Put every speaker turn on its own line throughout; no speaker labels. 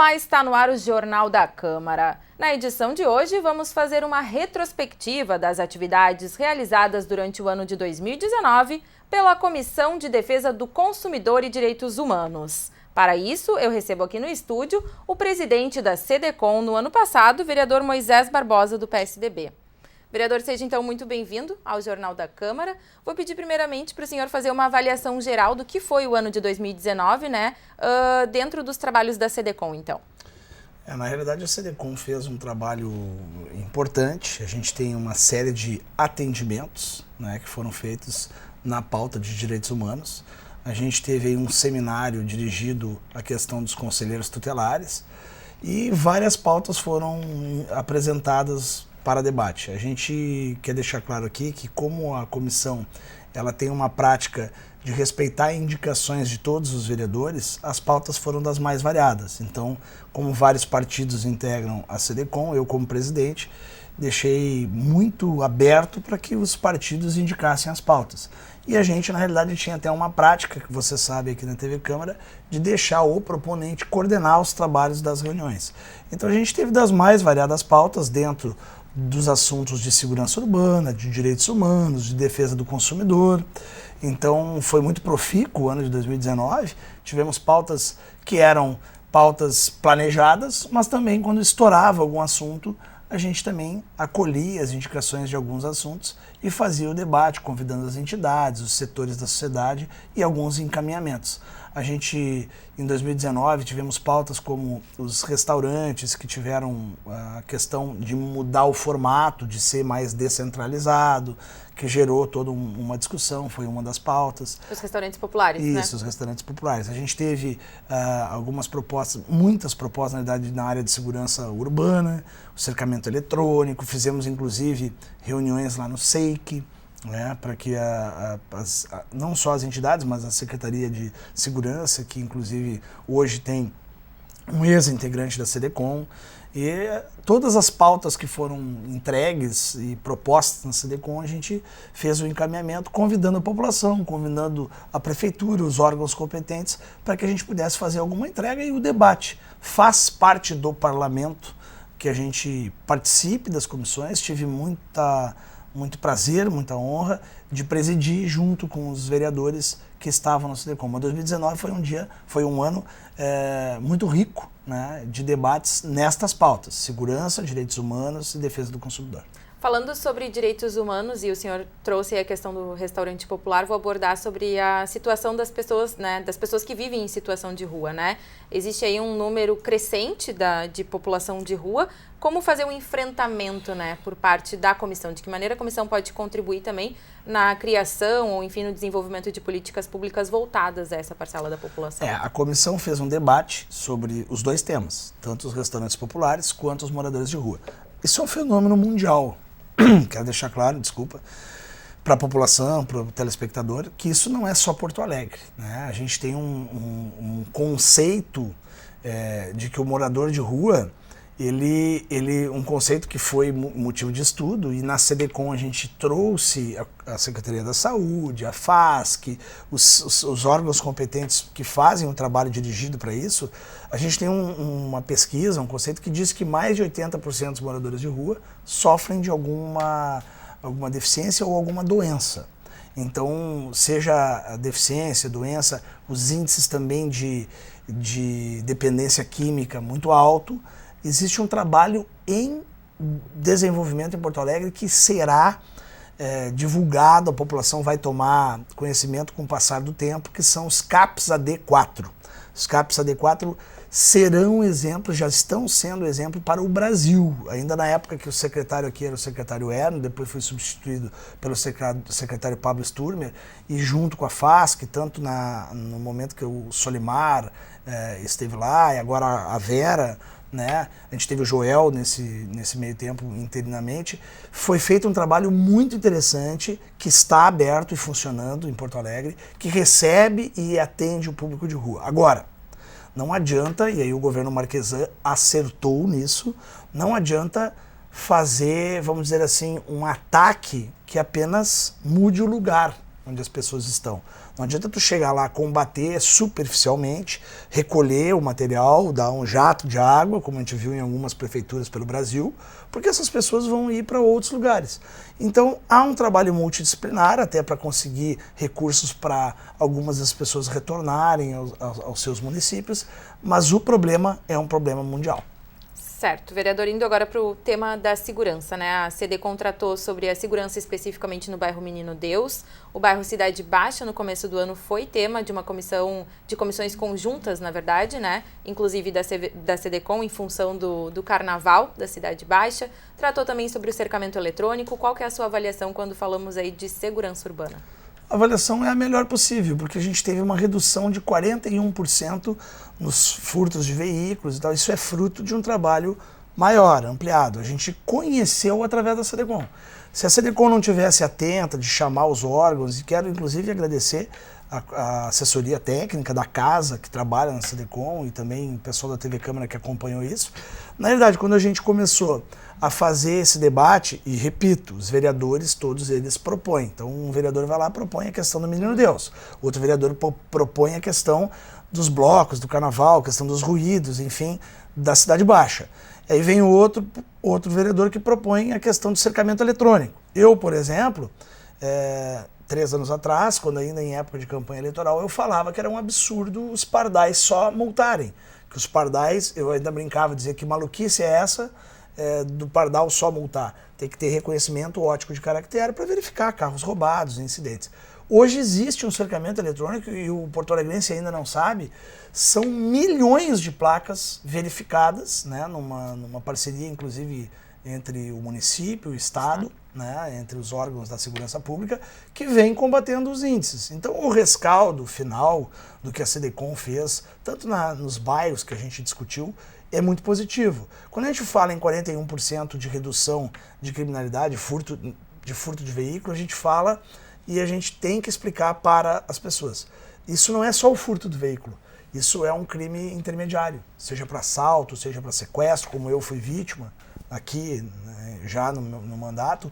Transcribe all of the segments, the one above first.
Olá, está no ar o Jornal da Câmara. Na edição de hoje, vamos fazer uma retrospectiva das atividades realizadas durante o ano de 2019 pela Comissão de Defesa do Consumidor e Direitos Humanos. Para isso, eu recebo aqui no estúdio o presidente da SEDECOM no ano passado, o vereador Moisés Barbosa, do PSDB. Vereador, seja então muito bem-vindo ao Jornal da Câmara. Vou pedir primeiramente para o senhor fazer uma avaliação geral do que foi o ano de 2019, dentro dos trabalhos da SEDECOM, então.
Na realidade, a SEDECOM fez um trabalho importante. A gente tem uma série de atendimentos, que foram feitos na pauta de direitos humanos. A gente teve aí um seminário dirigido à questão dos conselheiros tutelares e várias pautas foram apresentadas para debate. A gente quer deixar claro aqui que, como a comissão ela tem uma prática de respeitar indicações de todos os vereadores, as pautas foram das mais variadas. Então, como vários partidos integram a SEDECOM, eu como presidente deixei muito aberto para que os partidos indicassem as pautas. E a gente, na realidade, tinha até uma prática, que você sabe aqui na TV Câmara, de deixar o proponente coordenar os trabalhos das reuniões. Então a gente teve das mais variadas pautas dentro dos assuntos de segurança urbana, de direitos humanos, de defesa do consumidor. Então foi muito profícuo o ano de 2019, tivemos pautas que eram pautas planejadas, mas também quando estourava algum assunto, a gente também acolhia as indicações de alguns assuntos e fazia o debate, convidando as entidades, os setores da sociedade e alguns encaminhamentos. A gente, em 2019, tivemos pautas como os restaurantes, que tiveram a questão de mudar o formato, de ser mais descentralizado, que gerou toda uma discussão, foi uma das pautas.
Os restaurantes populares, né?
Isso, os restaurantes populares. A gente teve algumas propostas, muitas propostas, na verdade, na área de segurança urbana, o cercamento eletrônico, fizemos, inclusive, reuniões lá no SEIC, para que não só as entidades, mas a Secretaria de Segurança, que inclusive hoje tem um ex-integrante da SEDECOM, e todas as pautas que foram entregues e propostas na SEDECOM, a gente fez o encaminhamento convidando a população, convidando a prefeitura, os órgãos competentes, para que a gente pudesse fazer alguma entrega e o debate. Faz parte do parlamento que a gente participe das comissões, tive muito prazer, muita honra de presidir junto com os vereadores que estavam no SEDECOM. Mas 2019 foi um ano muito rico, de debates nestas pautas: segurança, direitos humanos e defesa do consumidor.
Falando sobre direitos humanos, e o senhor trouxe aí a questão do restaurante popular, vou abordar sobre a situação das pessoas, das pessoas que vivem em situação de rua, Existe aí um número crescente de população de rua. Como fazer um enfrentamento, por parte da comissão? De que maneira a comissão pode contribuir também na criação ou, enfim, no desenvolvimento de políticas públicas voltadas a essa parcela da população?
A comissão fez um debate sobre os dois temas, tanto os restaurantes populares quanto os moradores de rua. Isso é um fenômeno mundial. Quero deixar claro, desculpa, para a população, para o telespectador, que isso não é só Porto Alegre. A gente tem um conceito de que o morador de rua, um conceito que foi motivo de estudo, e na SEDECOM a gente trouxe a Secretaria da Saúde, a FASC, os órgãos competentes que fazem o trabalho dirigido para isso. A gente tem uma pesquisa, um conceito que diz que mais de 80% dos moradores de rua sofrem de alguma deficiência ou alguma doença. Então, seja a deficiência, doença, os índices também de dependência química muito alto. Existe um trabalho em desenvolvimento em Porto Alegre que será divulgado, a população vai tomar conhecimento com o passar do tempo, que são os CAPS AD4. Os CAPS AD4 serão exemplos, já estão sendo exemplo para o Brasil. Ainda na época que o secretário aqui era o secretário Erno, depois foi substituído pelo secretário Pablo Sturmer, e junto com a FASC, tanto no momento que o Solimar esteve lá, e agora a Vera, a gente teve o Joel nesse meio tempo interinamente. Foi feito um trabalho muito interessante que está aberto e funcionando em Porto Alegre, que recebe e atende o público de rua. Agora, não adianta, e aí o governo Marquesan acertou nisso, não adianta fazer, vamos dizer assim, um ataque que apenas mude o lugar. onde as pessoas estão. Não adianta tu chegar lá, combater superficialmente, recolher o material, dar um jato de água, como a gente viu em algumas prefeituras pelo Brasil, porque essas pessoas vão ir para outros lugares. Então, há um trabalho multidisciplinar, até para conseguir recursos para algumas das pessoas retornarem aos seus municípios, mas o problema é um problema mundial.
Certo, vereador, indo agora para o tema da segurança, né? A SEDECOM tratou sobre a segurança especificamente no bairro Menino Deus. O bairro Cidade Baixa, no começo do ano, foi tema de uma comissões conjuntas, na verdade, né? Inclusive da SEDECOM, em função do carnaval da Cidade Baixa. Tratou também sobre o cercamento eletrônico. Qual que é a sua avaliação quando falamos aí de segurança urbana?
A avaliação é a melhor possível, porque a gente teve uma redução de 41% nos furtos de veículos e tal. Isso é fruto de um trabalho maior, ampliado. A gente conheceu através da SEDECOM. Se a SEDECOM não tivesse atenta de chamar os órgãos, e quero inclusive agradecer a assessoria técnica da casa que trabalha na SEDECOM e também o pessoal da TV Câmara que acompanhou isso. Na verdade, quando a gente começou a fazer esse debate, e repito, os vereadores, todos eles propõem. Então, um vereador vai lá e propõe a questão do Menino Deus. Outro vereador propõe a questão dos blocos, do carnaval, a questão dos ruídos, enfim, da Cidade Baixa. Aí vem o outro vereador que propõe a questão do cercamento eletrônico. Eu, por exemplo, 3 anos atrás, quando ainda em época de campanha eleitoral, eu falava que era um absurdo os pardais só multarem. Que os pardais, eu ainda brincava, dizia que maluquice é essa do pardal só multar. Tem que ter reconhecimento ótico de caractere para verificar carros roubados, incidentes. Hoje existe um cercamento eletrônico e o porto-alegrense ainda não sabe, são milhões de placas verificadas, né, numa parceria, inclusive, entre o município, o Estado, né, entre os órgãos da segurança pública, que vem combatendo os índices. Então, o rescaldo final do que a SEDECOM fez, tanto nos bairros que a gente discutiu, é muito positivo. Quando a gente fala em 41% de redução de criminalidade, de furto de veículo, a gente fala e a gente tem que explicar para as pessoas. Isso não é só o furto do veículo, isso é um crime intermediário, seja para assalto, seja para sequestro, como eu fui vítima aqui, né, já no mandato.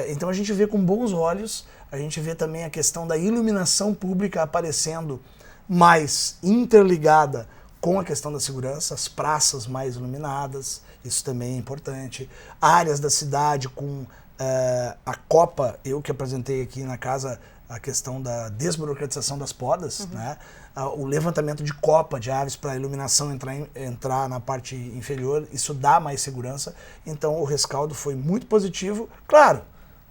Então a gente vê com bons olhos, a gente vê também a questão da iluminação pública aparecendo mais interligada com a questão da segurança, as praças mais iluminadas, isso também é importante. Áreas da cidade com a Copa, eu que apresentei aqui na casa a questão da desburocratização das podas, né? O levantamento de copa de aves para a iluminação entrar na parte inferior, isso dá mais segurança. Então o rescaldo foi muito positivo. Claro,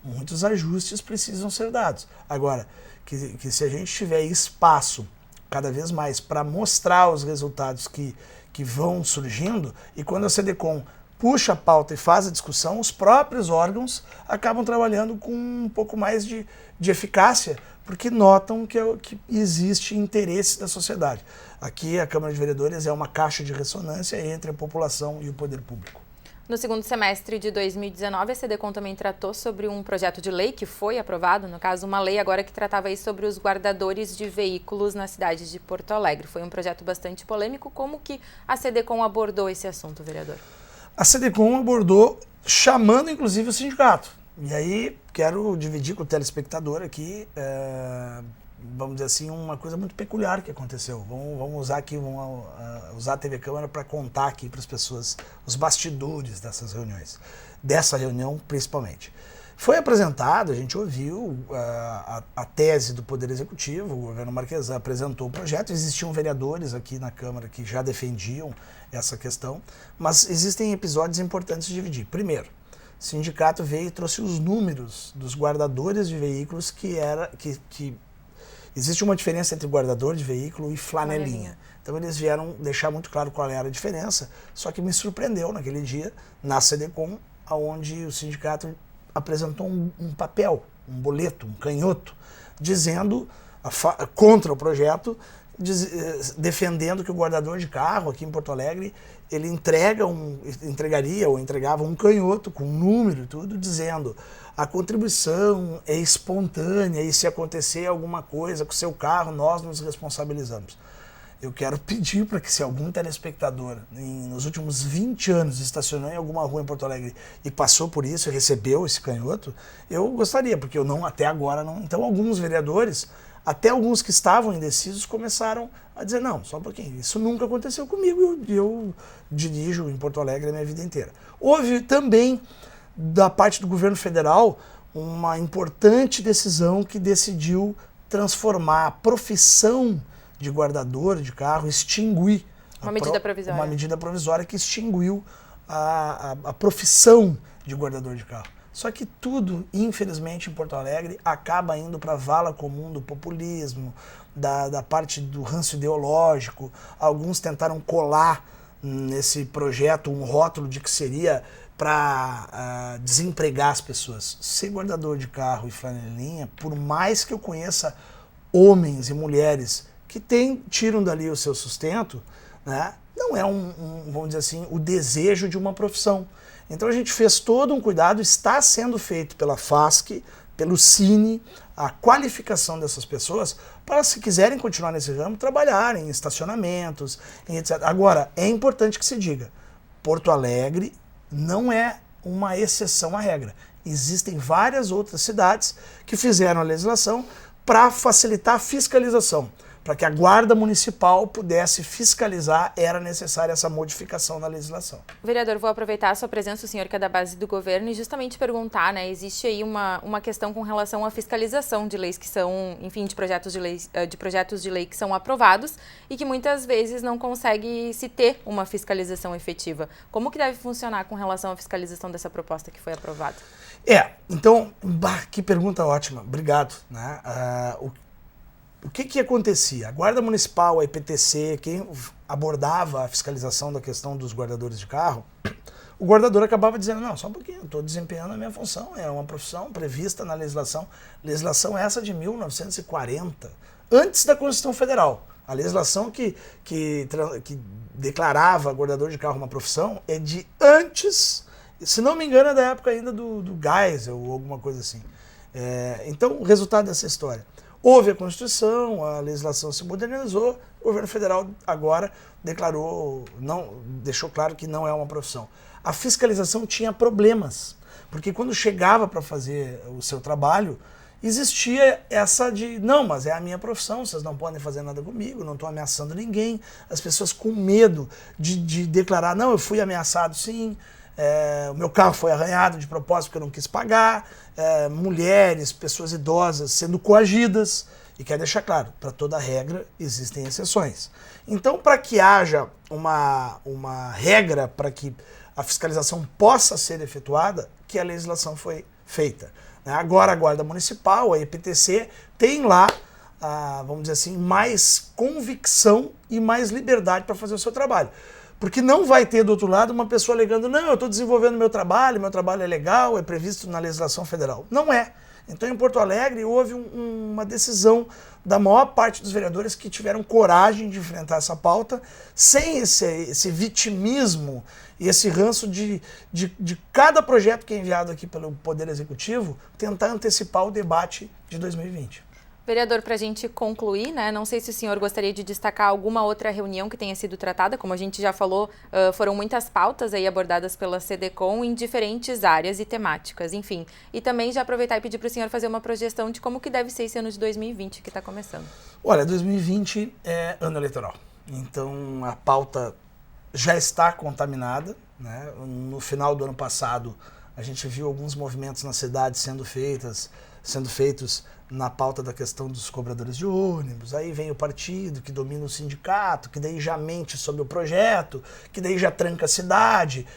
muitos ajustes precisam ser dados. Agora, que se a gente tiver espaço cada vez mais para mostrar os resultados que vão surgindo, e quando a SEDECOM puxa a pauta e faz a discussão, os próprios órgãos acabam trabalhando com um pouco mais de eficácia, porque notam que existe interesse da sociedade. Aqui a Câmara de Vereadores é uma caixa de ressonância entre a população e o poder público.
No segundo semestre de 2019, a SEDECOM também tratou sobre um projeto de lei que foi aprovado, no caso, uma lei agora que tratava aí sobre os guardadores de veículos na cidade de Porto Alegre. Foi um projeto bastante polêmico. Como que a SEDECOM abordou esse assunto, vereador?
A SEDECOM abordou chamando, inclusive, o sindicato. E aí, quero dividir com o telespectador aqui, vamos dizer assim, uma coisa muito peculiar que aconteceu. Vamos usar aqui, usar a TV Câmara para contar aqui para as pessoas os bastidores dessas reuniões, dessa reunião principalmente. Foi apresentado, a gente ouviu a tese do Poder Executivo, o governo Marquesan apresentou o projeto, existiam vereadores aqui na Câmara que já defendiam essa questão, mas existem episódios importantes de dividir. Primeiro, o sindicato veio e trouxe os números dos guardadores de veículos que existe uma diferença entre guardador de veículo e flanelinha. Então eles vieram deixar muito claro qual era a diferença, só que me surpreendeu naquele dia, na SEDECOM, onde o sindicato apresentou um papel, um boleto, um canhoto, dizendo contra o projeto, defendendo que o guardador de carro aqui em Porto Alegre, ele entregaria ou entregava um canhoto com número e tudo, dizendo a contribuição é espontânea e se acontecer alguma coisa com o seu carro, nós nos responsabilizamos. Eu quero pedir para que, se algum telespectador nos últimos 20 anos estacionou em alguma rua em Porto Alegre e passou por isso e recebeu esse canhoto, eu gostaria, porque eu não, até agora não. Então alguns vereadores, até alguns que estavam indecisos, começaram a dizer, não, só um pouquinho, isso nunca aconteceu comigo, eu dirijo em Porto Alegre a minha vida inteira. Houve também, da parte do governo federal, uma importante decisão que decidiu transformar a profissão de guardador de carro, extinguir
uma medida provisória.
Uma medida provisória que extinguiu a profissão de guardador de carro. Só que tudo, infelizmente, em Porto Alegre, acaba indo para a vala comum do populismo, da parte do ranço ideológico. Alguns tentaram colar nesse projeto um rótulo de que seria para desempregar as pessoas. Ser guardador de carro e flanelinha, por mais que eu conheça homens e mulheres que tiram dali o seu sustento, né, não é vamos dizer assim, o desejo de uma profissão. Então a gente fez todo um cuidado, está sendo feito pela FASC, pelo Cine, a qualificação dessas pessoas para, se quiserem continuar nesse ramo, trabalharem em estacionamentos, em etc. Agora, é importante que se diga, Porto Alegre não é uma exceção à regra. Existem várias outras cidades que fizeram a legislação para facilitar a fiscalização. Para que a Guarda Municipal pudesse fiscalizar, era necessária essa modificação na legislação.
Vereador, vou aproveitar a sua presença, o senhor que é da base do governo, e justamente perguntar, né, existe aí uma questão com relação à fiscalização de leis que são, enfim, de projetos de lei que são aprovados e que muitas vezes não consegue se ter uma fiscalização efetiva. Como que deve funcionar com relação à fiscalização dessa proposta que foi aprovada?
Então, que pergunta ótima, obrigado. Né? O que acontecia? A Guarda Municipal, a IPTC, quem abordava a fiscalização da questão dos guardadores de carro, o guardador acabava dizendo, não, só um pouquinho, estou desempenhando a minha função, é uma profissão prevista na legislação. Legislação essa de 1940, antes da Constituição Federal. A legislação que declarava guardador de carro uma profissão é de antes, se não me engano, é da época ainda do Geisel ou alguma coisa assim. Então, o resultado dessa história. Houve a Constituição, a legislação se modernizou, o governo federal agora deixou claro que não é uma profissão. A fiscalização tinha problemas, porque quando chegava para fazer o seu trabalho, existia essa de, não, mas é a minha profissão, vocês não podem fazer nada comigo, não estou ameaçando ninguém. As pessoas com medo de declarar, não, eu fui ameaçado sim, o meu carro foi arranhado de propósito porque eu não quis pagar, mulheres, pessoas idosas sendo coagidas, e quero deixar claro, para toda regra existem exceções. Então, para que haja uma regra para que a fiscalização possa ser efetuada, que a legislação foi feita. Agora a Guarda Municipal, a IPTC, tem lá, vamos dizer assim, mais convicção e mais liberdade para fazer o seu trabalho. Porque não vai ter do outro lado uma pessoa alegando, não, eu estou desenvolvendo meu trabalho é legal, é previsto na legislação federal. Não é. Então, em Porto Alegre, houve uma decisão da maior parte dos vereadores que tiveram coragem de enfrentar essa pauta, sem esse vitimismo e esse ranço de cada projeto que é enviado aqui pelo Poder Executivo, tentar antecipar o debate de 2020.
Vereador, para a gente concluir, né, não sei se o senhor gostaria de destacar alguma outra reunião que tenha sido tratada, como a gente já falou, foram muitas pautas aí abordadas pela SEDECOM em diferentes áreas e temáticas, enfim. E também já aproveitar e pedir para o senhor fazer uma projeção de como que deve ser esse ano de 2020 que está começando.
Olha, 2020 é ano eleitoral, então a pauta já está contaminada, né? No final do ano passado a gente viu alguns movimentos na cidade sendo feitos na pauta da questão dos cobradores de ônibus, aí vem o partido que domina o sindicato, que daí já mente sobre o projeto, que daí já tranca a cidade,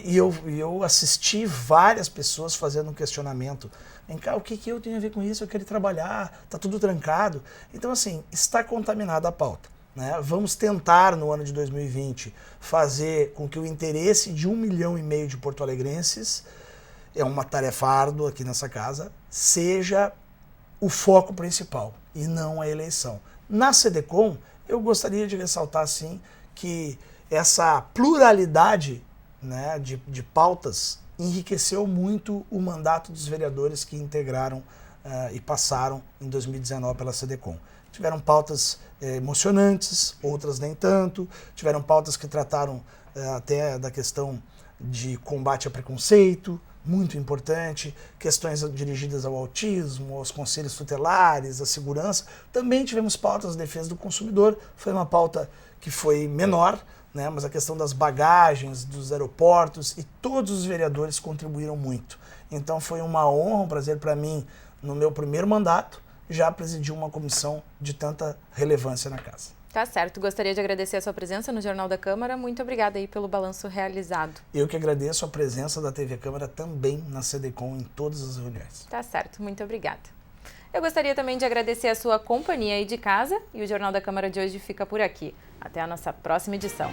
e eu assisti várias pessoas fazendo um questionamento, vem cá, o que eu tenho a ver com isso? Eu quero trabalhar, tá tudo trancado. Então assim, está contaminada a pauta. Né? Vamos tentar no ano de 2020 fazer com que o interesse de 1,5 milhão de porto-alegrenses, é uma tarefa árdua aqui nessa casa, seja o foco principal e não a eleição. Na SEDECOM, eu gostaria de ressaltar, sim, que essa pluralidade, né, de pautas enriqueceu muito o mandato dos vereadores que integraram e passaram em 2019 pela SEDECOM. tiveram pautas emocionantes, outras nem tanto, tiveram pautas que trataram até da questão de combate a preconceito, muito importante, questões dirigidas ao autismo, aos conselhos tutelares, à segurança. Também tivemos pautas de defesa do consumidor, foi uma pauta que foi menor, né, mas a questão das bagagens, dos aeroportos, e todos os vereadores contribuíram muito. Então foi uma honra, um prazer para mim, no meu primeiro mandato, já presidir uma comissão de tanta relevância na casa.
Tá certo. Gostaria de agradecer a sua presença no Jornal da Câmara. Muito obrigada aí pelo balanço realizado.
Eu que agradeço a presença da TV Câmara também na CDCom em todas as reuniões.
Tá certo. Muito obrigada. Eu gostaria também de agradecer a sua companhia aí de casa e o Jornal da Câmara de hoje fica por aqui. Até a nossa próxima edição.